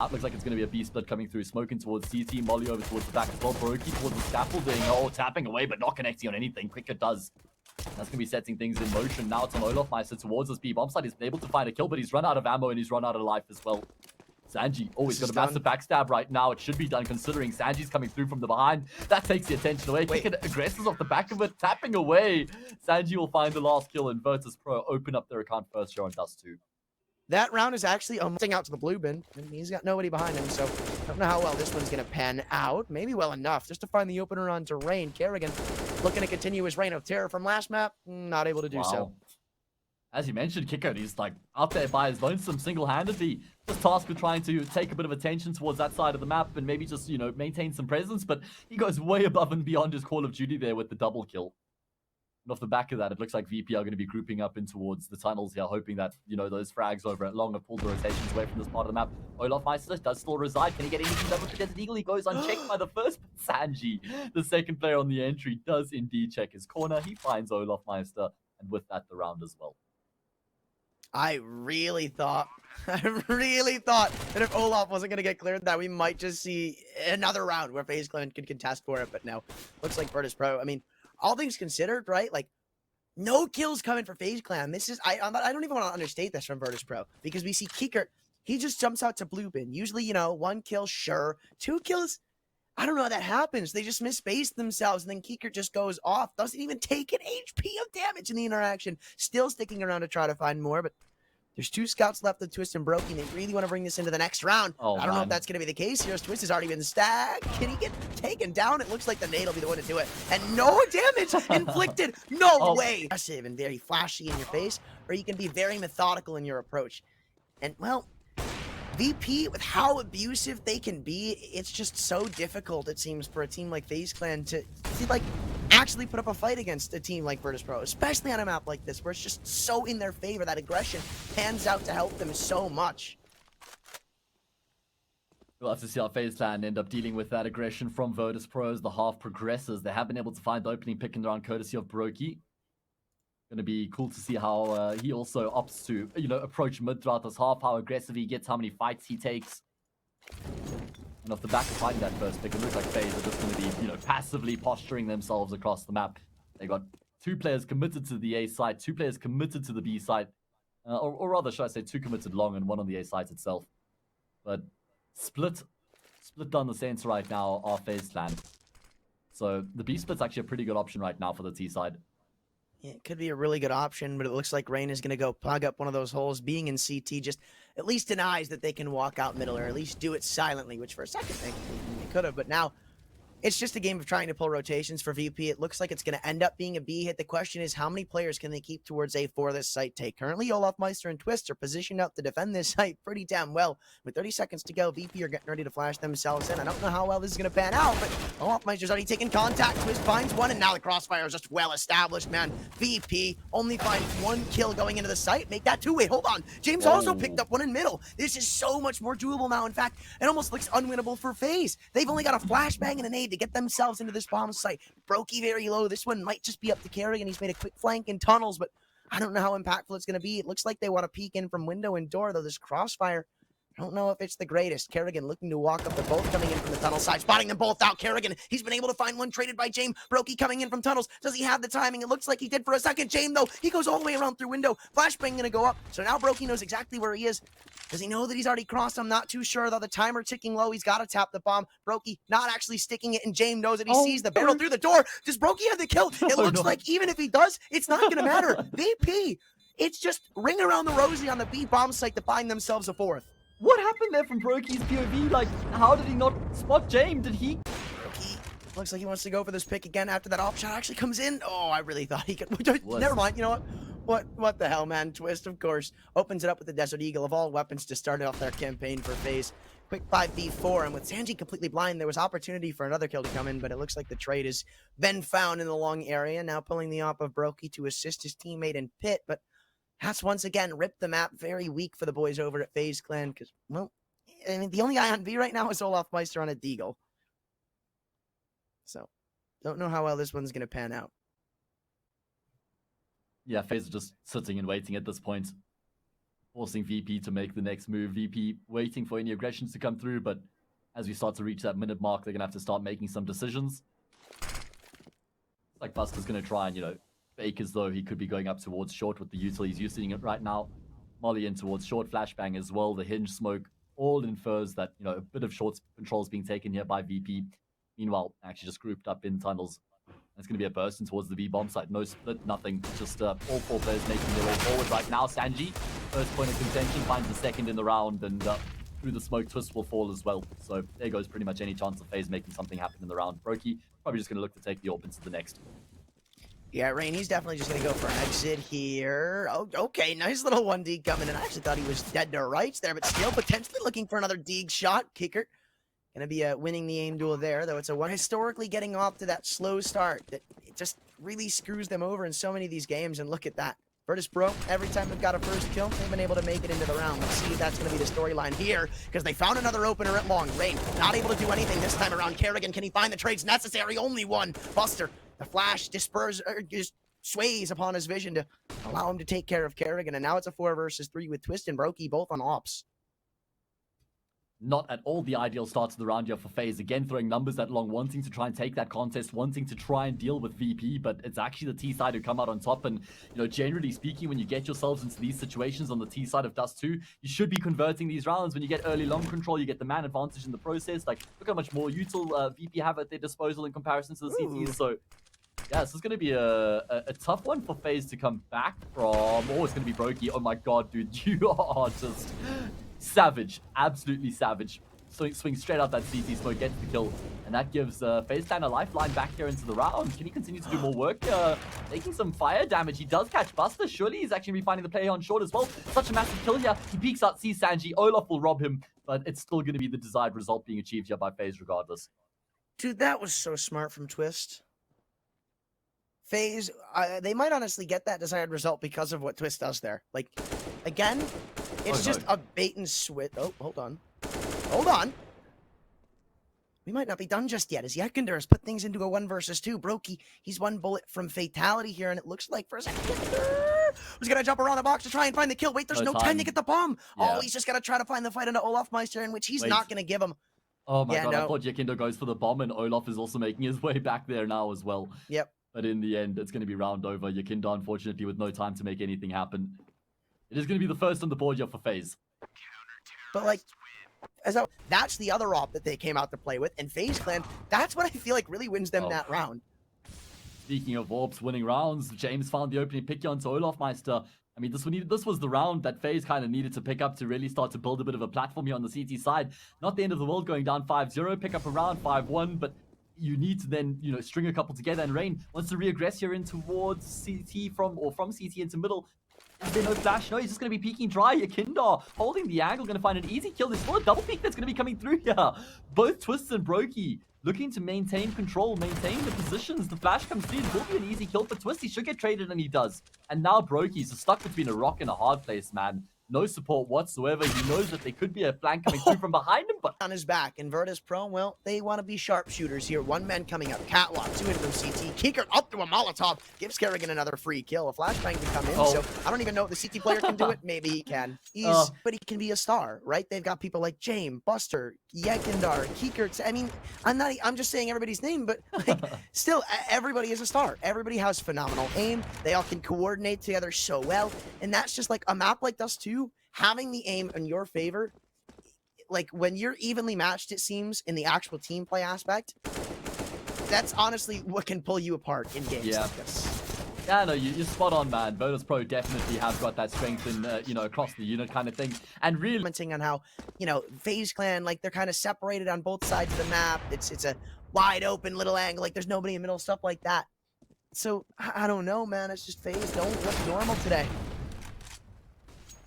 That looks like it's going to be a B split coming through. Smoking towards CT, Molly over towards the back as well. Brokey towards the scaffolding. Oh, tapping away, but not connecting on anything. Quicker does. That's going to be setting things in motion. Now it's on Olofmeister towards this B bomb side. He's been able to find a kill, but he's run out of ammo and he's run out of life as well. Sanji, oh, he's got a massive backstab right now. It should be done considering Sanji's coming through from the behind. That takes the attention away. Kicker aggresses off the back of it, tapping away. Sanji will find the last kill and Virtus.pro open up their account first show on Dust 2. That round is actually almost out to the blue bin, and he's got nobody behind him, so I don't know how well this one's going to pan out. Maybe well enough, just to find the opener on terrain. Kerrigan looking to continue his reign of terror from last map, not able to do so. As you mentioned, Kicker, he's like out there by his lonesome single-handedly, just tasked with trying to take a bit of attention towards that side of the map and maybe just, you know, maintain some presence, but he goes way above and beyond his Call of Duty there with the double kill. And off the back of that, it looks like VP are going to be grouping up in towards the tunnels here, hoping that, you know, those frags over at long have pulled the rotations away from this part of the map. Olofmeister does still reside. Can he get anything done with the Desert Eagle? He goes unchecked by the first, but Sanji, the second player on the entry, does indeed check his corner. He finds Olofmeister, and with that, the round as well. I really thought that if Olaf wasn't going to get cleared, that we might just see another round where FaZe Clan could contest for it, but no. Looks like Virtus.pro. I mean, all things considered, right? Like, no kills coming for FaZe Clan. This is, I don't even want to understate this from Virtus.pro, because we see Kicker, he just jumps out to blue bin. Usually, you know, 1 kill, sure. 2 kills, I don't know how that happens. They just misspace themselves, and then Kicker just goes off. Doesn't even take an HP of damage in the interaction. Still sticking around to try to find more, but there's 2 scouts left of Twist and Brokey. They really want to bring this into the next round. I don't know if that's going to be the case here. Twist has already been stacked. Can he get taken down? It looks like the nade will be the one to do it. And no damage inflicted. No way. Aggressive and very flashy in your face, or you can be very methodical in your approach. And, well, VP, with how abusive they can be, it's just so difficult, it seems, for a team like FaZe Clan to like, actually put up a fight against a team like Virtus.pro, especially on a map like this, where it's just so in their favor. That aggression pans out to help them so much. We'll have to see how FaZe Clan end up dealing with that aggression from Virtus.pro as the half progresses. They have been able to find the opening pick and round courtesy of Brokey. Going to be cool to see how he also opts to, you know, approach mid throughout this half, how aggressive he gets, how many fights he takes. And off the back of finding that first pick, it looks like FaZe are just going to be, you know, passively posturing themselves across the map. They got 2 players committed to the A site, 2 players committed to the B site. Or rather, should I say 2 committed long and 1 on the A site itself. But split down the center right now are FaZe Clan. So the B split's actually a pretty good option right now for the T side. Yeah, it could be a really good option, but it looks like Rain is going to go plug up one of those holes. Being in CT just at least denies that they can walk out middle, or at least do it silently, which for a second they could have. But now it's just a game of trying to pull rotations for VP. It looks like it's going to end up being a B hit. The question is, how many players can they keep towards A for this site take? Currently, Olofmeister and Twist are positioned up to defend this site pretty damn well. With 30 seconds to go, VP are getting ready to flash themselves in. I don't know how well this is going to pan out, but Olofmeister's already taken contact. Twist finds one, and now the crossfire is just well established, man. VP only finds 1 kill going into the site. Make that 2. Wait, hold on. James also picked up one in middle. This is so much more doable now. In fact, it almost looks unwinnable for FaZe. They've only got a flashbang and a nade to get themselves into this bomb site. Brokey very low. This one might just be up to Kerrigan. He's made a quick flank in tunnels, but I don't know how impactful it's going to be. It looks like they want to peek in from window and door, though this crossfire, I don't know if it's the greatest. Kerrigan looking to walk up. They're both coming in from the tunnel side, spotting them both out. Kerrigan, he's been able to find one traded by James. Brokey coming in from tunnels. Does he have the timing? It looks like he did for a second. James, though, he goes all the way around through window. Flashbang going to go up. So now Brokey knows exactly where he is. Does he know that he's already crossed? I'm not too sure, though. The timer ticking low. He's got to tap the bomb. Brokey not actually sticking it, and James knows that he sees the barrel through the door. Does Brokey have the kill? It looks like even if he does, it's not going to matter. VP, it's just ring around the rosy on the B bomb site to find themselves a 4th. What happened there from Brokey's POV? Like, how did he not spot James? Did he? Brokey looks like he wants to go for this pick again after that op shot actually comes in. Oh, I really thought he could. Never mind. You know what? What the hell, man? Twist, of course, opens it up with the Desert Eagle of all weapons to start off their campaign for FaZe. Quick 5v4, and with Sanji completely blind, there was opportunity for another kill to come in, but it looks like the trade has been found in the long area. Now pulling the op of Brokey to assist his teammate in pit, but has once again ripped the map. Very weak for the boys over at FaZe Clan, because, well, I mean, the only guy on B right now is Olofmeister on a Deagle. So, don't know how well this one's going to pan out. Yeah, FaZe are just sitting and waiting at this point. forcing VP to make the next move. VP waiting for any aggressions to come through, but as we start to reach that minute mark, they're going to have to start making some decisions. It's like Buster's going to try and, you know, fake as though he could be going up towards short with the util. He's using it right now. Molly in towards short, flashbang as well. The hinge smoke all infers that, you know, a bit of short control is being taken here by VP. Meanwhile, actually just grouped up in tunnels. It's going to be a burst in towards the B-bomb site. No split, nothing. Just all four players making their way forward right now. Sanji, first point of contention, finds the second in the round, and through the smoke, Twist will fall as well. So there goes pretty much any chance of FaZe making something happen in the round. Brokey probably just going to look to take the AWP into the next. Yeah, Rain, he's definitely just going to go for an exit here. Oh, okay, nice little 1D coming in. I actually thought he was dead to rights there, but still potentially looking for another Deeg shot. Kicker going to be winning the aim duel there, though it's a one. Historically getting off to that slow start that it just really screws them over in so many of these games, and look at that. Virtus.pro, every time they've got a first kill, they've been able to make it into the round. Let's see if that's going to be the storyline here, because they found another opener at long. Rain, not able to do anything this time around. Kerrigan, can he find the trades necessary? Only one. Buster, the flash just sways upon his vision to allow him to take care of Kerrigan, and now it's a 4 versus 3 with Twist and Brokey both on ops. Not at all the ideal start to the round here for FaZe. Again, throwing numbers that long, wanting to try and take that contest, wanting to try and deal with VP, but it's actually the T side who come out on top. And, you know, generally speaking, when you get yourselves into these situations on the T side of Dust 2, you should be converting these rounds. When you get early long control, you get the man advantage in the process. Like, look how much more util VP have at their disposal in comparison to the CTs. So, yeah, this is going to be a tough one for FaZe to come back from. Oh, it's going to be Brokey. Oh my god, dude, you are just savage, absolutely savage. Swing straight out that CT smoke, gets the kill, and that gives Faze Clan a lifeline back here into the round. Can he continue to do more work here? Making some fire damage. He does catch Buster. Surely he's actually finding the play on short as well. Such a massive kill here. He peeks out, sees Sanji. Olaf will rob him, but it's still going to be the desired result being achieved here by FaZe regardless. Dude, that was so smart from Twist. FaZe, they might honestly get that desired result because of what Twist does there. Like, again, it's just a bait and switch. Oh, hold on. Hold on. We might not be done just yet, as Yekender has put things into a 1 versus 2. Brokey, he's 1 bullet from fatality here, and it looks like for a second, Yekender was going to jump around the box to try and find the kill. Wait, there's no time to get the bomb. Yeah. Oh, he's just going to try to find the fight into Olaf Meister, in which he's not going to give him. Oh my god, I thought Yekender goes for the bomb, and Olaf is also making his way back there now as well. Yep. But in the end, it's going to be round over. Yekender, unfortunately, with no time to make anything happen. It is going to be the first on the board here for FaZe. But, like, that's the other op that they came out to play with. And FaZe Clan, that's what I feel like really wins them that round. Speaking of AWPs winning rounds, James found the opening pick onto Olaf Meister. I mean, this was the round that FaZe kind of needed to pick up to really start to build a bit of a platform here on the CT side. Not the end of the world going down 5-0, pick up a round 5-1, but you need to then, you know, string a couple together. And Rain wants to reaggress here in towards CT from CT into middle. Is there no flash? No, he's just going to be peeking dry. Yekender holding the angle, going to find an easy kill. There's still a double peek that's going to be coming through here. Both Twists and Brokey looking to maintain control, maintain the positions. The flash comes through. It will be an easy kill for Twist. He should get traded, and he does. And now Brokey's stuck between a rock and a hard place, man. No support whatsoever. He knows that there could be a flank coming through from behind him, but on his back. And Virtus.pro, well, they want to be sharpshooters here. 1 man coming up. Catwalk, 2 in from CT. Kicker up to a Molotov. Gives Kerrigan another free kill. A flashbang to come in. So I don't even know if the CT player can do it. Maybe he can. But he can be a star, right? They've got people like James, Buster, Yekender, Kiekert. I mean, I'm just saying everybody's name, but like, still, everybody is a star. Everybody has phenomenal aim. They all can coordinate together so well. And that's just like a map like Dust 2. Having the aim in your favor, like when you're evenly matched, it seems, in the actual team play aspect, that's honestly what can pull you apart in games like this. Yeah, no, you're spot on, man. Virtus.pro definitely have got that strength in, you know, across the unit kind of thing. And really commenting on how, you know, FaZe Clan, like they're kind of separated on both sides of the map. It's a wide open little angle, like there's nobody in the middle, stuff like that. So I don't know, man. It's just FaZe don't look normal today.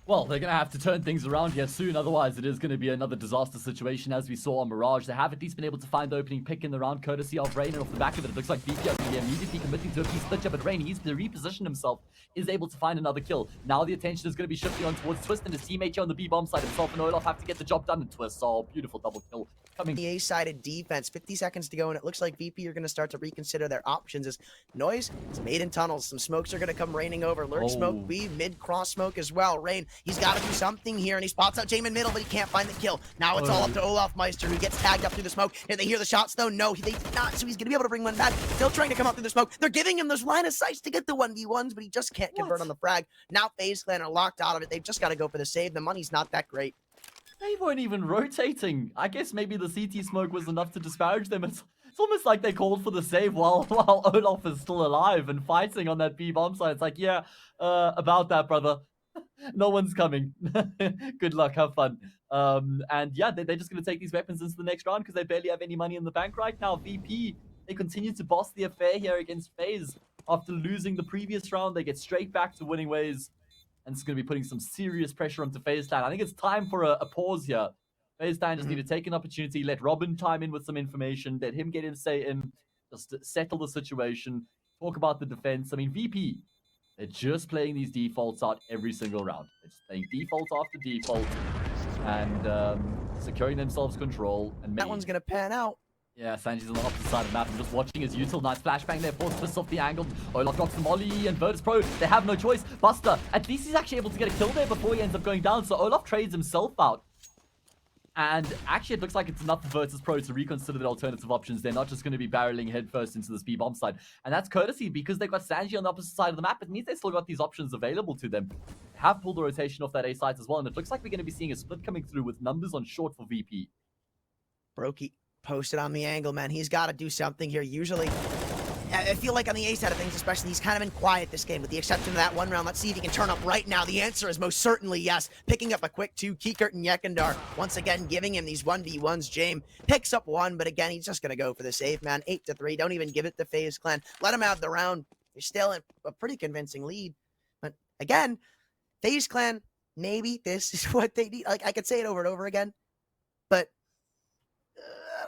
Well, they're going to have to turn things around here soon, otherwise it is going to be another disaster situation as we saw on Mirage. They have at least been able to find the opening pick in the round, courtesy of Rain, and off the back of it, it looks like VP are going to be immediately committing to a piece split, but Rain, he's to reposition himself, is able to find another kill. Now the attention is going to be shifting on towards Twist and his teammate here on the B-bomb side. Himself and Olaf have to get the job done, and Twist, oh, beautiful double kill coming. The A-sided defense, 50 seconds to go, and it looks like VP are going to start to reconsider their options as Noise is made in tunnels. Some smokes are going to come raining over. Lurk smoke, B, mid-cross smoke as well. Rain, he's got to do something here, and he spots out Jame in middle, but he can't find the kill. Now it's all up to Olaf Meister, who gets tagged up through the smoke. Did they hear the shots, though? No, they did not, so he's going to be able to bring one back. Still trying to come up through the smoke. They're giving him those line of sights to get the 1v1s, but he just can't convert on the frag. Now Faze Clan are locked out of it. They've just got to go for the save. The money's not that great. They weren't even rotating. I guess maybe the CT smoke was enough to disparage them. It's almost like they called for the save while Olaf is still alive and fighting on that B bomb site. It's like, yeah, about that, brother. No one's coming. Good luck, have fun. And yeah, they're just going to take these weapons into the next round because they barely have any money in the bank right now. VP, they continue to boss the affair here against FaZe. After losing the previous round, they get straight back to winning ways. And it's going to be putting some serious pressure onto Faze Clan. I think it's time for a pause here. Faze Clan just need to take an opportunity, let Robin chime in with some information, let him get in, say in, just settle the situation, talk about the defense. I mean, VP, they're just playing these defaults out every single round. They're just playing default after default and securing themselves control. And that one's going to pan out. Yeah, Sanji's on the opposite side of the map. I'm just watching his util. Nice flashbang there. Force twists off the angle. Olaf drops the molly and Virtus.pro. They have no choice. Buster, at least he's actually able to get a kill there before he ends up going down. So Olaf trades himself out. And actually, it looks like it's enough for Virtus.pro to reconsider their alternative options. They're not just going to be barreling headfirst into this B-bomb side. And that's courtesy because they've got Sanji on the opposite side of the map. It means they still got these options available to them. They have pulled the rotation off that A side as well. And it looks like we're going to be seeing a split coming through with numbers on short for VP. Brokey posted on the angle, man. He's got to do something here. Usually, I feel like on the A side of things, especially, he's kind of been quiet this game, with the exception of that one round. Let's see if he can turn up right now. The answer is most certainly yes. Picking up a quick 2, Kiekert and Yekindar, once again, giving him these 1v1s. Jame picks up 1, but again, he's just going to go for the save, man. 8-3. Don't even give it to Faze Clan. Let him have the round. You're still in a pretty convincing lead. But again, Faze Clan, maybe this is what they need. Like, I could say it over and over again, but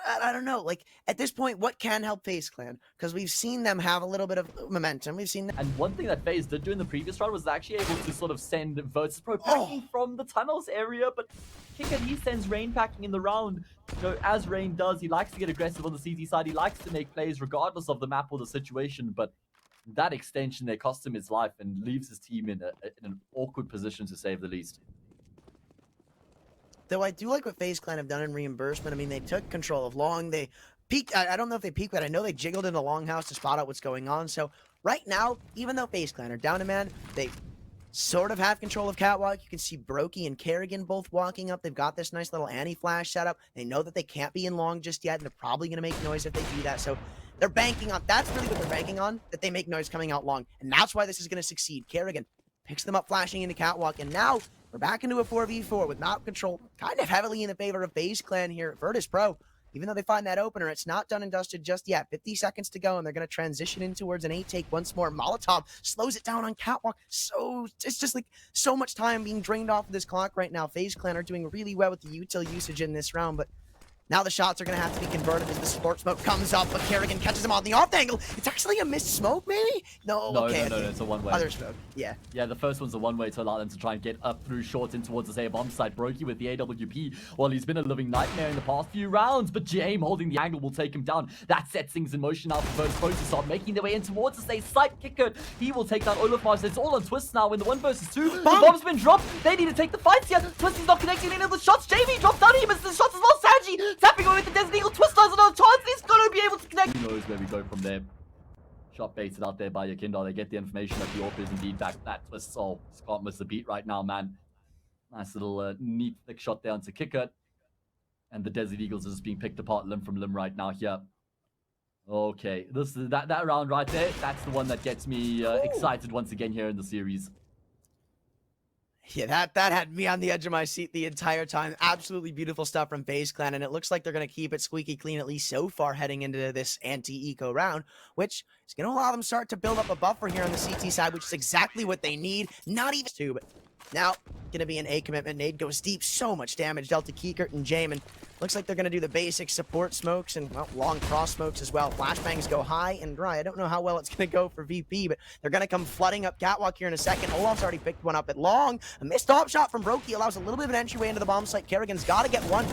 I don't know. Like, at this point, what can help Faze Clan? Because we've seen them have a little bit of momentum. We've seen them. And one thing that FaZe did do in the previous round was actually able to sort of send Virtus.pro packing from the tunnels area. But Kickert, he sends Rain packing in the round. So as Rain does, he likes to get aggressive on the CT side. He likes to make plays regardless of the map or the situation. But that extension there cost him his life and leaves his team in an awkward position, to say the least. Though I do like what Faze Clan have done in reimbursement. I mean, they took control of Long. They peeked. I don't know if they peeked, but I know they jiggled into Longhouse to spot out what's going on. So right now, even though Faze Clan are down a man, they sort of have control of Catwalk. You can see Brokey and Kerrigan both walking up. They've got this nice little anti-flash setup. They know that they can't be in Long just yet, and they're probably going to make noise if they do that. So they're banking on, that's really what they're banking on, that they make noise coming out Long. And that's why this is going to succeed. Kerrigan picks them up flashing into Catwalk, and now we're back into a 4v4 with map control kind of heavily in the favor of Faze Clan here at Virtus.pro. Even though they find that opener, it's not done and dusted just yet. 50 seconds to go, and they're going to transition in towards an 8-take once more. Molotov slows it down on Catwalk. So it's just like so much time being drained off of this clock right now. Faze Clan are doing really well with the util usage in this round, but now the shots are going to have to be converted as the sport smoke comes up, but Kerrigan catches him on the off angle. It's actually a missed smoke, maybe? No, okay. No, it's a one-way. Other smoke, yeah. Yeah, the first one's a one-way to allow them to try and get up through short in towards the A bomb site. Brokey with the AWP. Well, he's been a living nightmare in the past few rounds, but Jame holding the angle will take him down. That sets things in motion now for Virtus.pro to start making their way in towards the A site. Kicker, he will take down Olaf Mars. It's all on Twist now in the 1 versus 2. The bomb's been dropped. They need to take the fights here. Twisty's not connecting any of the shots. Jamie drops down. He misses the shots as well. Sanji tapping away with the Desert Eagle. Twist has another chance. He's going to be able to connect. Who knows where we go from there. Shot baited out there by Yakindar. They get the information that the AWP is indeed back. That Twist, oh, just can't miss the beat right now, man. Nice little neat thick shot there onto Kicker. And the Desert Eagles are just being picked apart limb from limb right now here. Okay, this is that round right there. That's the one that gets me excited once again here in the series. Yeah, that had me on the edge of my seat the entire time. Absolutely beautiful stuff from Faze Clan, and it looks like they're going to keep it squeaky clean, at least so far, heading into this anti-eco round, which is going to allow them start to build up a buffer here on the CT side, which is exactly what they need. Not even two, but now going to be an A commitment. Nade goes deep, so much damage dealt to Kiekert and Jamin. Looks like they're going to do the basic support smokes and, well, long cross smokes as well. Flashbangs go high and dry. I don't know how well it's going to go for VP, but they're going to come flooding up Catwalk here in a second. Olaf's already picked one up at long. A missed top shot from Brokey allows a little bit of an entryway into the bomb site. Kerrigan's got to get one.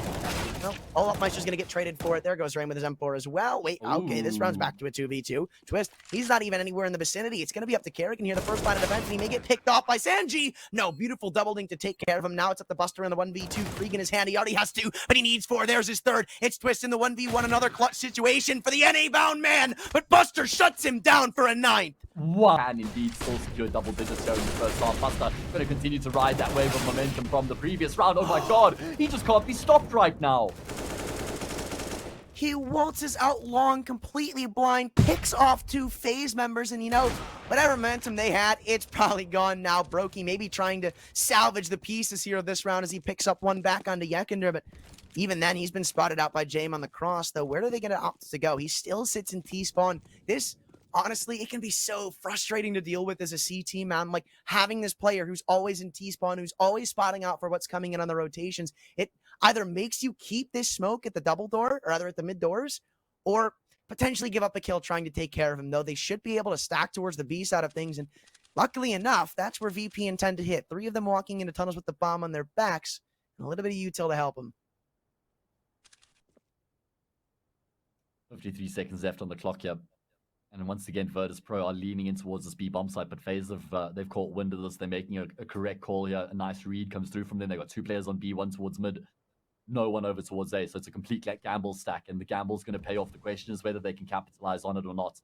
Well, Olafmeister's going to get traded for it. There goes Rain with his M4 as well. Wait, okay, this round's back to a 2v2. Twist, he's not even anywhere in the vicinity. It's going to be up to Carrigan here, the first line of defense, and he may get picked off by Sanji. No, beautiful double link to take care of him. Now it's up to Buster in the 1v2. Krieg in his hand. He already has 2, but he needs 4. There's his third. It's Twist in the 1v1. Another clutch situation for the NA-bound man, but Buster shuts him down for a 9th. Wow. And indeed still secure double digits here in the first half. Buster going to continue to ride that wave of momentum from the previous round. Oh my god, he just can't be stopped right now. He waltzes out long, completely blind, picks off 2 Faze members, and you know, whatever momentum they had, it's probably gone now. Brokey maybe trying to salvage the pieces here of this round as he picks up one back onto Yekender, but even then, he's been spotted out by Jame on the cross, though. Where are they going to opt to go? He still sits in T-spawn. This, honestly, it can be so frustrating to deal with as a CT, man. Like, having this player who's always in T-spawn, who's always spotting out for what's coming in on the rotations, it either makes you keep this smoke at the double door, or either at the mid doors, or potentially give up a kill trying to take care of him, though they should be able to stack towards the B side of things, and luckily enough, that's where VP intend to hit. 3 of them walking into tunnels with the bomb on their backs, and a little bit of util to help them. 53 seconds left on the clock here. And once again, Virtus.pro are leaning in towards this B bomb site, but Faze they've caught wind of this. They're making a correct call here. A nice read comes through from them. They've got 2 players on B, 1 towards mid, no one over towards A. So it's a complete gamble stack, and the gamble's going to pay off. The question is whether they can capitalize on it or not.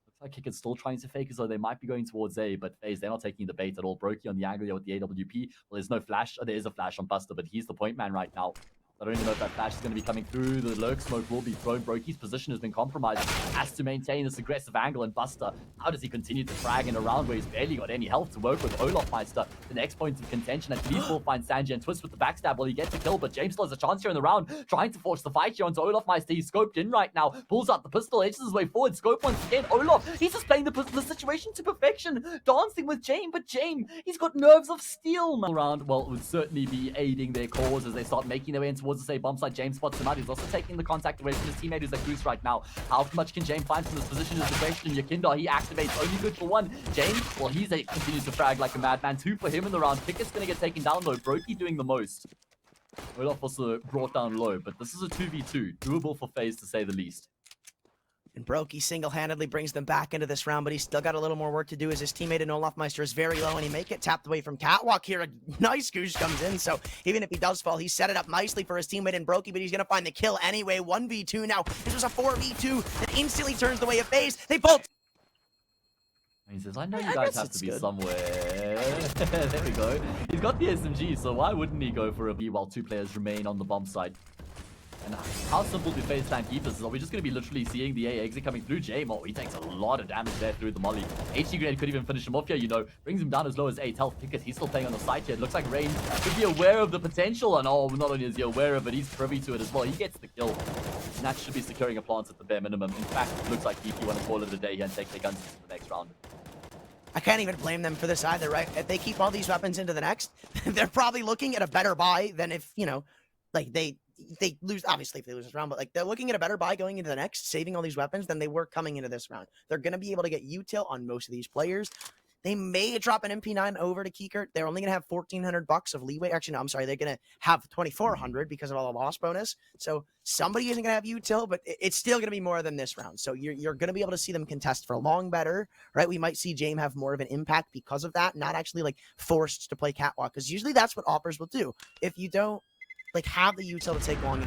Looks like Kick is still trying to fake as though they might be going towards A, but Faze, they're not taking the bait at all. Brokey on the angle here with the AWP. Well, there's no flash. There is a flash on Buster, but he's the point man right now. I don't even know if that flash is going to be coming through. The lurk smoke will be thrown. Brokey's position has been compromised. Has to maintain this aggressive angle. And Buster, how does he continue to frag in a round where he's barely got any health to work with? Olafmeister, the next point of contention. At least will find Sanji and Twist with the backstab. Will he get the kill? But James still has a chance here in the round. Trying to force the fight here onto Olafmeister. He's scoped in right now. Pulls out the pistol. Edges his way forward. Scope once again. Olaf, he's just playing the situation to perfection. Dancing with James. But James, he's got nerves of steel. Round, well, it would certainly be aiding their cause as they start making their way in towards the same bomb site. James spots him out. He's also taking the contact away from his teammate who's at Goose right now. How much can James find from this position is the question. Yakinda, he activates. Only good for 1. James, well, continues to frag like a madman. 2 for him in the round. Pickett's going to get taken down though. Brokey doing the most. Olaf also brought down low, but this is a 2v2. Doable for Faze to say the least. And Brokey single-handedly brings them back into this round, but he's still got a little more work to do as his teammate in Olafmeister is very low, and he may get tapped away from Catwalk here. A nice goose comes in, so even if he does fall, he set it up nicely for his teammate in Brokey, but he's going to find the kill anyway. 1v2 now. This was a 4v2 that instantly turns the way of Faze. They both... He says, I know you guys have to be somewhere. There we go. He's got the SMG, so why wouldn't he go for a B while 2 players remain on the bomb site? And how simple do Faze Clan keep this? Are we just going to be literally seeing the A exit coming through? J-Mo, he takes a lot of damage there through the molly. HG Grenade could even finish him off here, you know. Brings him down as low as 8 health. Pickett, he's still playing on the side here. It looks like Rain could be aware of the potential. And oh, not only is he aware of it, he's privy to it as well. He gets the kill. And that should be securing a plant at the bare minimum. In fact, it looks like DP want to call it a day here and take their guns into the next round. I can't even blame them for this either, right? If they keep all these weapons into the next, they're probably looking at a better buy than if, you know, like they lose, obviously if they lose this round, but like they're looking at a better buy going into the next, saving all these weapons than they were coming into this round. They're going to be able to get util on most of these players. They may drop an MP9 over to Keekert. They're only going to have $1,400 of leeway. Actually, no, I'm sorry. They're going to have $2,400 because of all the loss bonus. So somebody isn't going to have util, but it's still going to be more than this round. So you're going to be able to see them contest for long better, right? We might see James have more of an impact because of that, not actually like forced to play catwalk, because usually that's what oppers will do. If you don't like have the util to take long,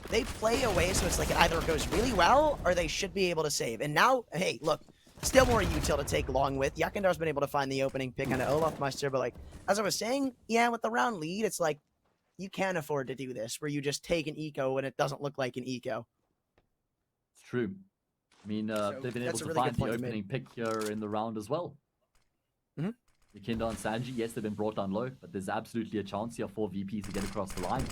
they play away, so it's like it either goes really well or they should be able to save. And now, hey, look, still more util to take long with. Yakindar's been able to find the opening pick on Olafmeister, but like, as I was saying, yeah, with the round lead, it's like, you can't afford to do this, where you just take an eco when it doesn't look like an eco. It's true. I mean, they've been able to find the opening pick here in the round as well. Yakinda and Sanji, yes, they've been brought down low, but there's absolutely a chance here for VP to get across the line.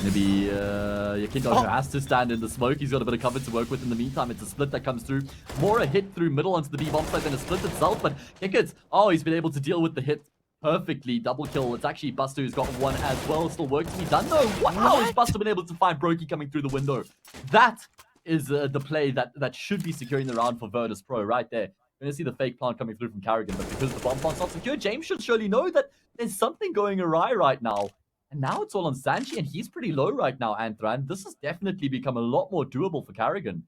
Maybe Yakinda has to stand in the smoke. He's got a bit of cover to work with in the meantime. It's a split that comes through. More a hit through middle onto the B bomb site than a split itself, but Kickett, oh, he's been able to deal with the hit perfectly. Double kill. It's actually Buster who's got one as well. Still work to be done though. How has Buster been able to find Brokey coming through the window? That is the play that should be securing the round for Virtus.pro right there. We're going to see the fake plant coming through from Carrigan, but because the bomb plant's not secure, James should surely know that there's something going awry right now. And now it's all on Sanji, and he's pretty low right now, Anthran. This has definitely become a lot more doable for Carrigan.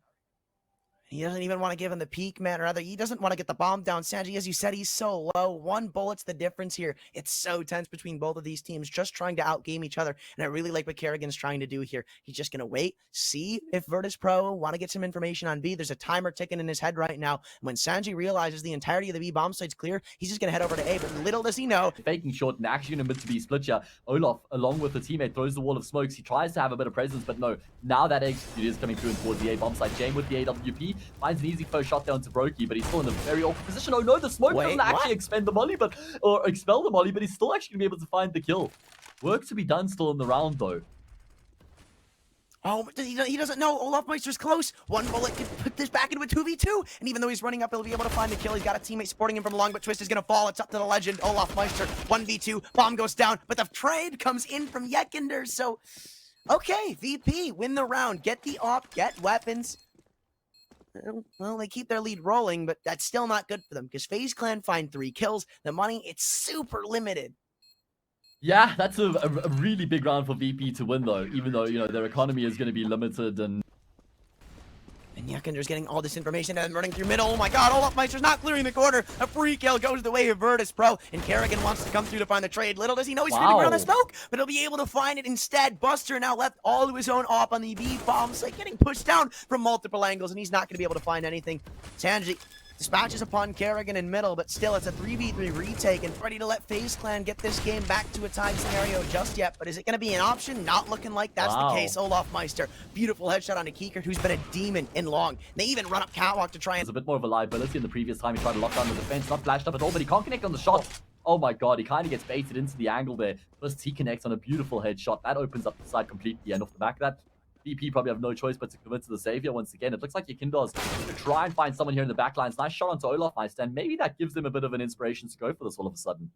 He doesn't even want to give him the peak, man, or rather, he doesn't want to get the bomb down. Sanji, as you said, he's so low. One bullet's the difference here. It's so tense between both of these teams, just trying to outgame each other. And I really like what Carrigan's trying to do here. He's just going to wait, see if Virtus.pro want to get some information on B. There's a timer ticking in his head right now. When Sanji realizes the entirety of the B bomb site's clear, he's just going to head over to A. But little does he know. Faking short and actually in a mid to B split here. Olaf, along with the teammate, throws the wall of smokes. He tries to have a bit of presence, but no. Now that execute is coming through and towards the A bomb site. Jame with the AWP finds an easy shot down to Brokey, but he's still in a very awkward position. Oh no, the smoke doesn't actually expend the molly, or expel the molly, but he's still actually gonna be able to find the kill. Work to be done still in the round though. Oh, he doesn't know. Olaf Meister's close. One bullet can put this back into a 2v2. And even though he's running up, he'll be able to find the kill. He's got a teammate supporting him from long, but Twist is going to fall. It's up to the legend, Olaf Meister. 1v2. Bomb goes down, but the trade comes in from Yekender. So, okay, VP, win the round. Get the op, get weapons. Well, they keep their lead rolling, but that's still not good for them because Faze Clan find 3 kills. The money, it's super limited. Yeah, that's a really big round for VP to win, though, even though, you know, their economy is going to be limited and... And Yekender's getting all this information and running through middle. Oh my god, Olaf Meister's not clearing the corner. A free kill goes the way of Virtus.pro, and Carrigan wants to come through to find the trade. Little does he know he's going to run the smoke, but he'll be able to find it instead. Buster now left all to his own op on the B bomb site, getting pushed down from multiple angles, and he's not going to be able to find anything. Sanji dispatches upon Carrigan in middle, but still it's a 3v3 retake and ready to let Faze Clan get this game back to a tied scenario just yet. But is it going to be an option? Not looking like that's the case. Olaf Meister, beautiful headshot on Nikikert, who's been a demon in long. They even run up catwalk to try and... There's a bit more of a liability in the previous time he tried to lock down the defense. Not flashed up at all, but he can't connect on the shot. Oh my god, he kind of gets baited into the angle there. First he connects on a beautiful headshot. That opens up the side completely, and off the back of that, VP probably have no choice but to commit to the savior once again. It looks like Yekinder's going to try and find someone here in the backlines. Nice shot onto Olaf Meister, and maybe that gives them a bit of an inspiration to go for this all of a sudden.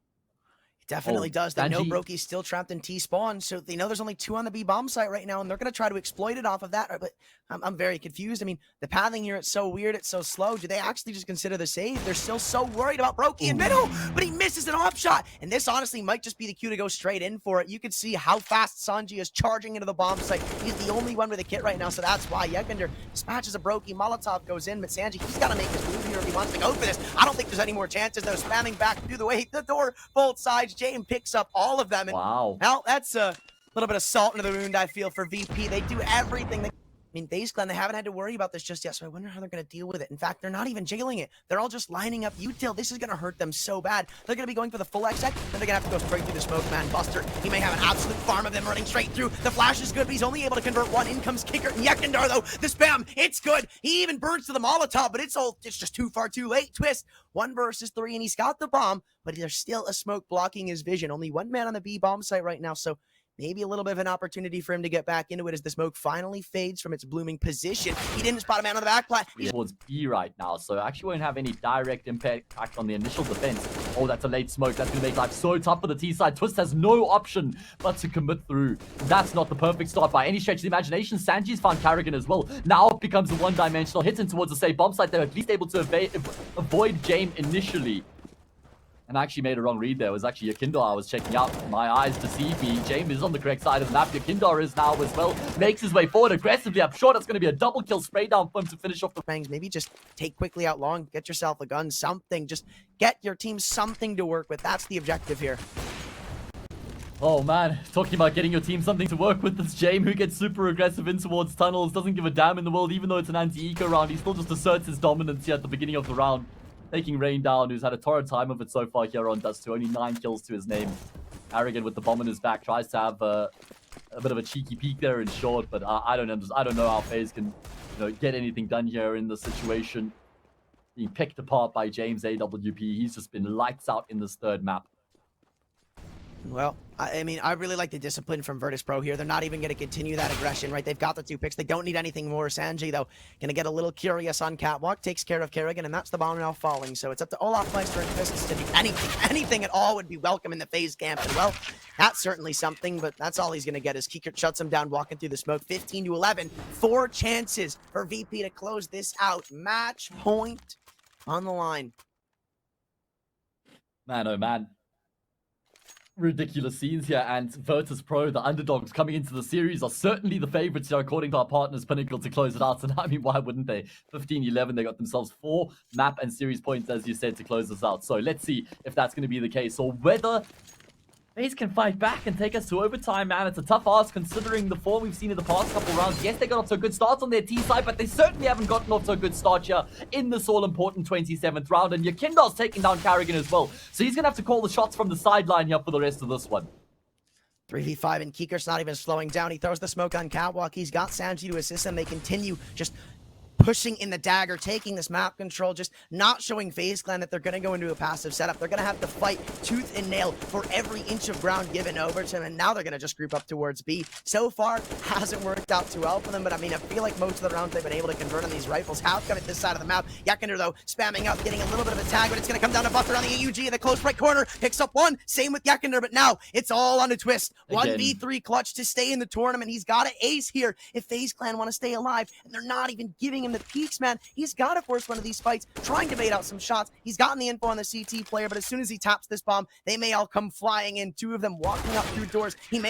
Definitely does. They know Brokey's still trapped in T spawn, so they know there's only 2 on the B bomb site right now, and they're going to try to exploit it off of that. But I'm very confused. I mean, the pathing here, it's so weird, it's so slow. Do they actually just consider the save? They're still so worried about Brokey in middle, but he misses an off shot. And this honestly might just be the cue to go straight in for it. You can see how fast Sanji is charging into the bomb site. He's the only one with a kit right now, so that's why Yekender dispatches a Brokey. Molotov goes in, but Sanji, he's got to make his move here if he wants to go for this. I don't think there's any more chances. They're spamming back through the door, both sides. James picks up all of them. And well, that's a little bit of salt into the wound, I feel, for VP. They do everything. I mean, Faze Clan, they haven't had to worry about this just yet, so I wonder how they're going to deal with it. In fact, they're not even jailing it. They're all just lining up util. This is going to hurt them so bad. They're going to be going for the full exec, then they're going to have to go straight through the smoke, man. Buster, he may have an absolute farm of them running straight through. The flash is good, but he's only able to convert one. In comes Kicker and Yekender, though. The spam, it's good. He even burns to the Molotov, but it's just too far too late. Twist, 1 versus 3, and he's got the bomb, but there's still a smoke blocking his vision. Only 1 man on the B bomb site right now, so maybe a little bit of an opportunity for him to get back into it as the smoke finally fades from its blooming position. He didn't spot a man on the back plat. He's towards B right now, so actually won't have any direct impact on the initial defense. Oh, that's a late smoke. That's going to make life so tough for the T side. Twist has no option but to commit through. That's not the perfect start by any stretch of the imagination. Sanji's found Carrigan as well. Now it becomes a one-dimensional hit in towards the safe bomb site. They're at least able to avoid Jame initially. And I actually made a wrong read there. It was actually Yekinder I was checking out. My eyes deceive me. James is on the correct side of the map. Yekinder is now as well. Makes his way forward aggressively. I'm sure that's going to be a double kill spray down for him to finish off the bangs. Maybe just take quickly out long. Get yourself a gun, something. Just get your team something to work with. That's the objective here. Oh man, talking about getting your team something to work with, this James who gets super aggressive in towards tunnels, doesn't give a damn in the world, even though it's an anti-eco round. He still just asserts his dominance here at the beginning of the round. Taking Rain down, who's had a torrid time of it so far here on Dust 2. Only 9 kills to his name. Arrogant with the bomb in his back. Tries to have a bit of a cheeky peek there in short, but I don't know how FaZe can get anything done here in the situation. Being picked apart by James AWP. He's just been lights out in this third map. Well, I mean, I really like the discipline from Virtus.pro here. They're not even going to continue that aggression, right? They've got the 2 picks. They don't need anything more. Sanji, though, going to get a little curious on catwalk. Takes care of Kerrigan, and that's the bomb now falling. So it's up to Olaf Meister and Fists to do anything at all would be welcome in the FaZe camp. And, well, that's certainly something, but that's all he's going to get as Kikert shuts him down, walking through the smoke. 15-11. 4 chances for VP to close this out. Match point on the line. Man, oh man. ridiculous scenes here, and Virtus.pro, the underdogs coming into the series, are certainly the favorites here, according to our partners Pinnacle, to close it out. And I mean, why wouldn't they? 15-11, they got themselves 4 map and series points, as you said, to close this out. So let's see if that's going to be the case, or whether Faze can fight back and take us to overtime, man. It's a tough ask considering the form we've seen in the past couple rounds. Yes, they got off to a good start on their T side, but they certainly haven't gotten off to a good start here in this all-important 27th round. And Yakindar's taking down Carrigan as well. So he's going to have to call the shots from the sideline here for the rest of this one. 3v5, and Kiker's not even slowing down. He throws the smoke on Catwalk. He's got Sanji to assist him. They continue just pushing in the dagger, taking this map control, just not showing Faze Clan that they're going to go into a passive setup. They're going to have to fight tooth and nail for every inch of ground given over to them, and now they're going to just group up towards B. So far, hasn't worked out too well for them, but I mean, I feel like most of the rounds they've been able to convert on these rifles have come at this side of the map. Yakinder, though, spamming up, getting a little bit of a tag, but it's going to come down to Buffer on the AUG in the close right corner, picks up one, same with Yakinder, but now it's all on a twist. Again. 1v3 clutch to stay in the tournament. He's got an ace here if Faze Clan want to stay alive, and they're not even giving him the peaks, man. He's got to force one of these fights, trying to bait out some shots. He's gotten the info on the CT player, but as soon as he taps this bomb, they may all come flying in. 2 of them walking up through doors. He may